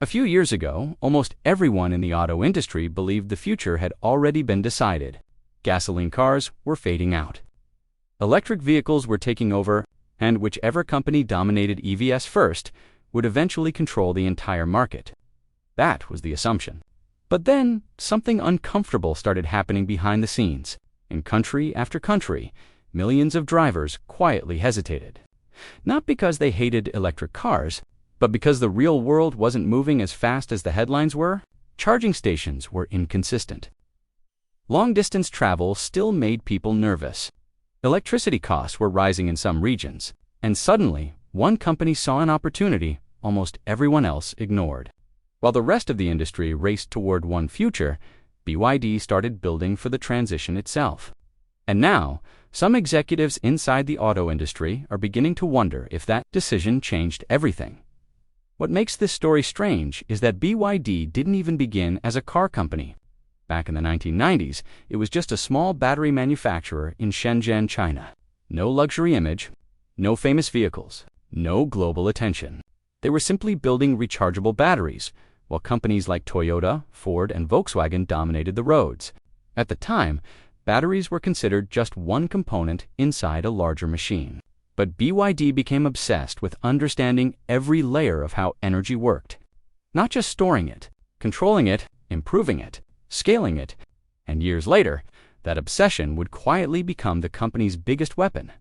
A few years ago, almost everyone in the auto industry believed the future had already been decided. Gasoline cars were fading out. Electric vehicles were taking over, and whichever company dominated EVs first would eventually control the entire market. That was the assumption. But then, something uncomfortable started happening behind the scenes. In country after country, millions of drivers quietly hesitated. Not because they hated electric cars, but because the real world wasn't moving as fast as the headlines were. Charging stations were inconsistent. Long-distance travel still made people nervous. Electricity costs were rising in some regions, and suddenly, one company saw an opportunity almost everyone else ignored. While the rest of the industry raced toward one future, BYD started building for the transition itself. And now, some executives inside the auto industry are beginning to wonder if that decision changed everything. What makes this story strange is that BYD didn't even begin as a car company. Back in the 1990s, it was just a small battery manufacturer in Shenzhen, China. No luxury image, no famous vehicles, no global attention. They were simply building rechargeable batteries, while companies like Toyota, Ford, and Volkswagen dominated the roads. At the time, batteries were considered just one component inside a larger machine. But BYD became obsessed with understanding every layer of how energy worked. Not just storing it, controlling it, improving it, scaling it, and years later, that obsession would quietly become the company's biggest weapon.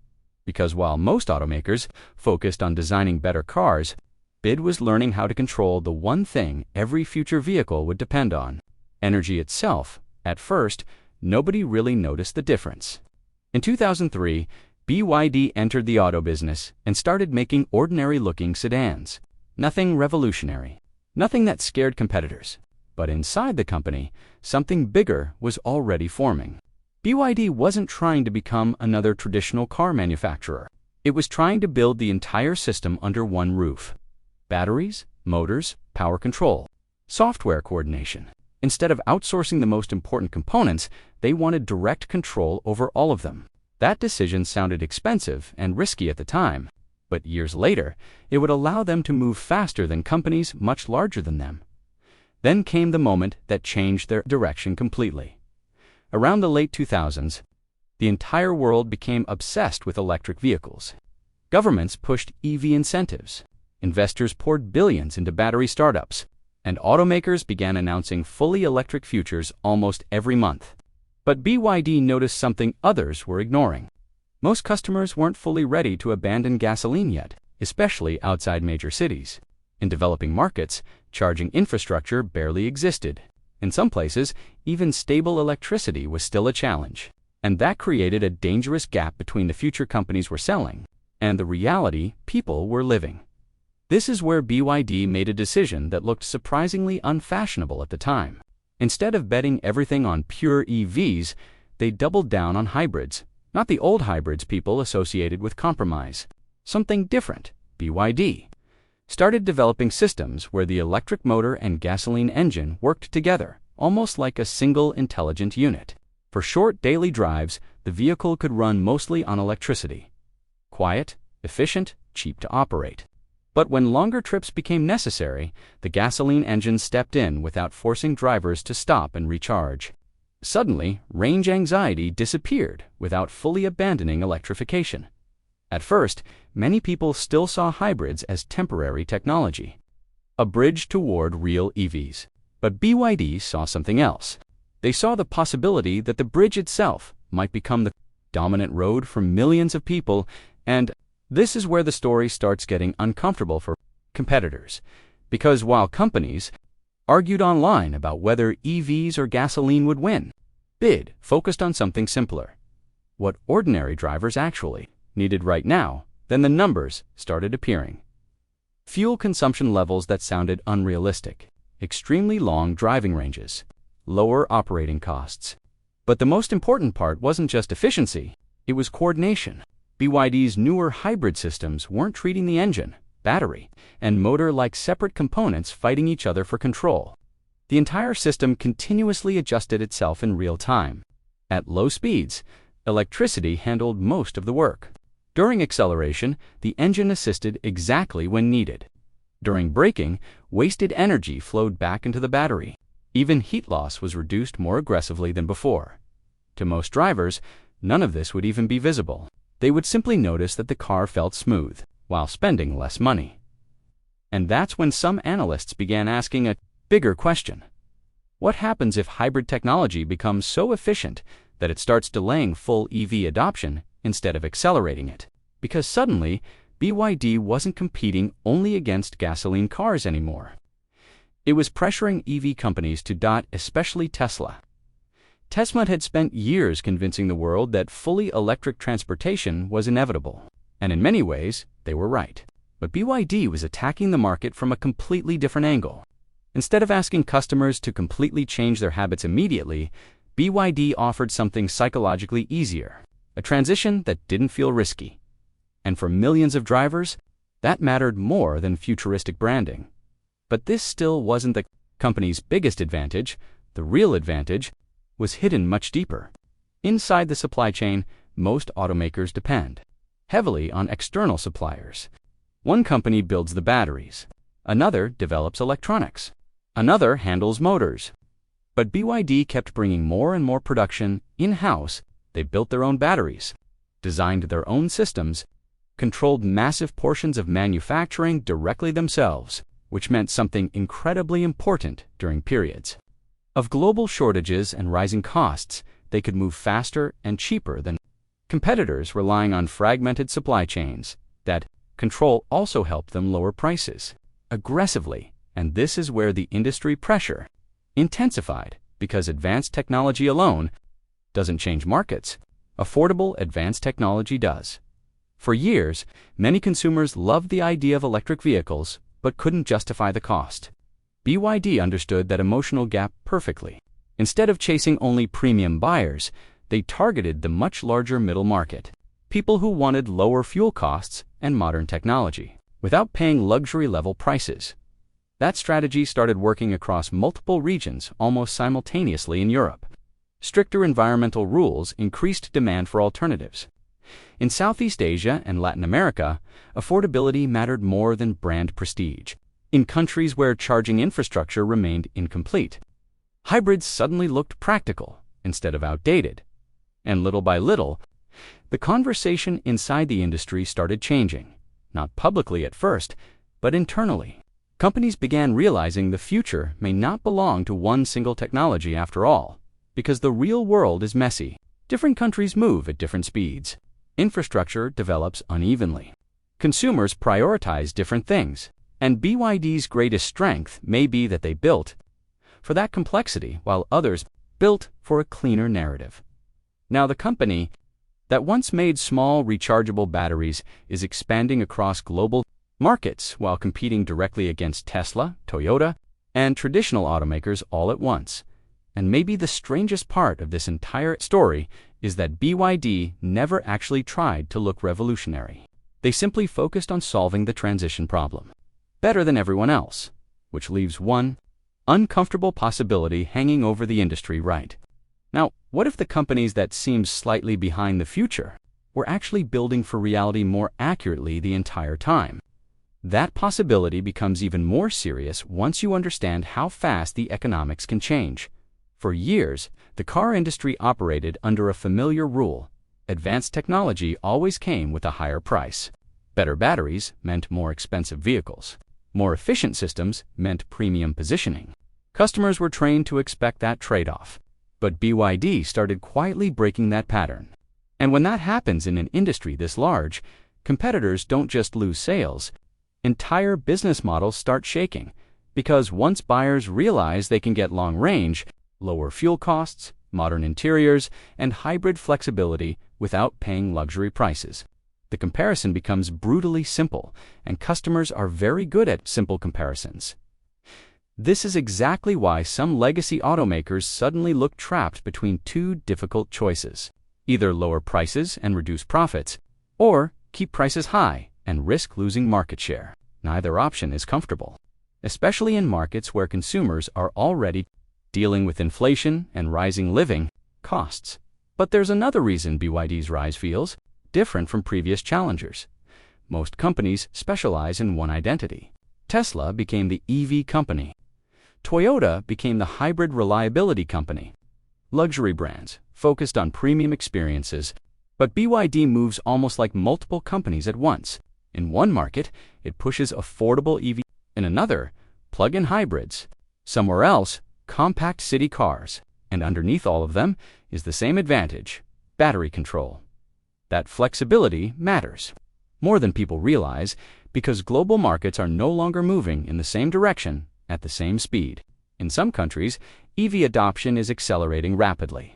Because while most automakers focused on designing better cars, BYD was learning how to control the one thing every future vehicle would depend on: energy itself. At first, nobody really noticed the difference. In 2003, BYD entered the auto business and started making ordinary-looking sedans. Nothing revolutionary, nothing that scared competitors. But inside the company, something bigger was already forming. BYD wasn't trying to become another traditional car manufacturer. It was trying to build the entire system under one roof: batteries, motors, power control, software coordination. Instead of outsourcing the most important components, they wanted direct control over all of them. That decision sounded expensive and risky at the time, but years later, it would allow them to move faster than companies much larger than them. Then came the moment that changed their direction completely. Around the late 2000s, the entire world became obsessed with electric vehicles. Governments pushed EV incentives, investors poured billions into battery startups, and automakers began announcing fully electric futures almost every month. But BYD noticed something others were ignoring. Most customers weren't fully ready to abandon gasoline yet, especially outside major cities. In developing markets, charging infrastructure barely existed. In some places, even stable electricity was still a challenge. And that created a dangerous gap between the future companies were selling and the reality people were living. This is where BYD made a decision that looked surprisingly unfashionable at the time. Instead of betting everything on pure EVs, they doubled down on hybrids, not the old hybrids people associated with compromise. Something different. BYD started developing systems where the electric motor and gasoline engine worked together, almost like a single intelligent unit. For short daily drives, the vehicle could run mostly on electricity. Quiet, efficient, cheap to operate. But when longer trips became necessary, the gasoline engine stepped in without forcing drivers to stop and recharge. Suddenly, range anxiety disappeared without fully abandoning electrification. At first, many people still saw hybrids as temporary technology, a bridge toward real EVs. But BYD saw something else. They saw the possibility that the bridge itself might become the dominant road for millions of people, and this is where the story starts getting uncomfortable for competitors. Because while companies argued online about whether EVs or gasoline would win, BYD focused on something simpler: what ordinary drivers actually needed right now. Then the numbers started appearing. Fuel consumption levels that sounded unrealistic, extremely long driving ranges, lower operating costs. But the most important part wasn't just efficiency, it was coordination. BYD's newer hybrid systems weren't treating the engine, battery, and motor like separate components fighting each other for control. The entire system continuously adjusted itself in real time. At low speeds, electricity handled most of the work. During acceleration, the engine assisted exactly when needed. During braking, wasted energy flowed back into the battery. Even heat loss was reduced more aggressively than before. To most drivers, none of this would even be visible. They would simply notice that the car felt smooth, while spending less money. And that's when some analysts began asking a bigger question. What happens if hybrid technology becomes so efficient that it starts delaying full EV adoption instead of accelerating it? Because suddenly, BYD wasn't competing only against gasoline cars anymore. It was pressuring EV companies to dot, especially Tesla. Tesla had spent years convincing the world that fully electric transportation was inevitable, and in many ways, they were right. But BYD was attacking the market from a completely different angle. Instead of asking customers to completely change their habits immediately, BYD offered something psychologically easier, a transition that didn't feel risky. And for millions of drivers, that mattered more than futuristic branding. But this still wasn't the company's biggest advantage. The real advantage was hidden much deeper. Inside the supply chain, most automakers depend heavily on external suppliers. One company builds the batteries, another develops electronics, another handles motors. But BYD kept bringing more and more production in-house. They built their own batteries, designed their own systems, controlled massive portions of manufacturing directly themselves, which meant something incredibly important during periods of global shortages and rising costs. They could move faster and cheaper than competitors relying on fragmented supply chains. That control also helped them lower prices aggressively, and this is where the industry pressure intensified, because advanced technology alone doesn't change markets. Affordable advanced technology does. For years, many consumers loved the idea of electric vehicles but couldn't justify the cost. BYD understood that emotional gap perfectly. Instead of chasing only premium buyers, they targeted the much larger middle market, people who wanted lower fuel costs and modern technology, without paying luxury-level prices. That strategy started working across multiple regions almost simultaneously in Europe. Stricter environmental rules increased demand for alternatives. In Southeast Asia and Latin America, affordability mattered more than brand prestige. In countries where charging infrastructure remained incomplete, hybrids suddenly looked practical instead of outdated. And little by little, the conversation inside the industry started changing, not publicly at first, but internally. Companies began realizing the future may not belong to one single technology after all, because the real world is messy. Different countries move at different speeds. Infrastructure develops unevenly. Consumers prioritize different things, and BYD's greatest strength may be that they built for that complexity while others built for a cleaner narrative. Now the company that once made small rechargeable batteries is expanding across global markets while competing directly against Tesla, Toyota, and traditional automakers all at once. And maybe the strangest part of this entire story is that BYD never actually tried to look revolutionary. They simply focused on solving the transition problem better than everyone else, which leaves one uncomfortable possibility hanging over the industry right now. What if the companies that seemed slightly behind the future were actually building for reality more accurately the entire time? That possibility becomes even more serious once you understand how fast the economics can change. For years, the car industry operated under a familiar rule. Advanced technology always came with a higher price. Better batteries meant more expensive vehicles. More efficient systems meant premium positioning. Customers were trained to expect that trade-off. But BYD started quietly breaking that pattern. And when that happens in an industry this large, competitors don't just lose sales. Entire business models start shaking, because once buyers realize they can get long range, lower fuel costs, modern interiors, and hybrid flexibility without paying luxury prices, the comparison becomes brutally simple, and customers are very good at simple comparisons. This is exactly why some legacy automakers suddenly look trapped between two difficult choices: either lower prices and reduce profits, or keep prices high and risk losing market share. Neither option is comfortable, especially in markets where consumers are already dealing with inflation and rising living costs. But there's another reason BYD's rise feels different from previous challengers. Most companies specialize in one identity. Tesla became the EV company. Toyota became the hybrid reliability company. Luxury brands focused on premium experiences, but BYD moves almost like multiple companies at once. In one market, it pushes affordable EV. In another, plug-in hybrids. Somewhere else, compact city cars. And underneath all of them is the same advantage: battery control. That flexibility matters more than people realize, because global markets are no longer moving in the same direction at the same speed. In some countries, EV adoption is accelerating rapidly.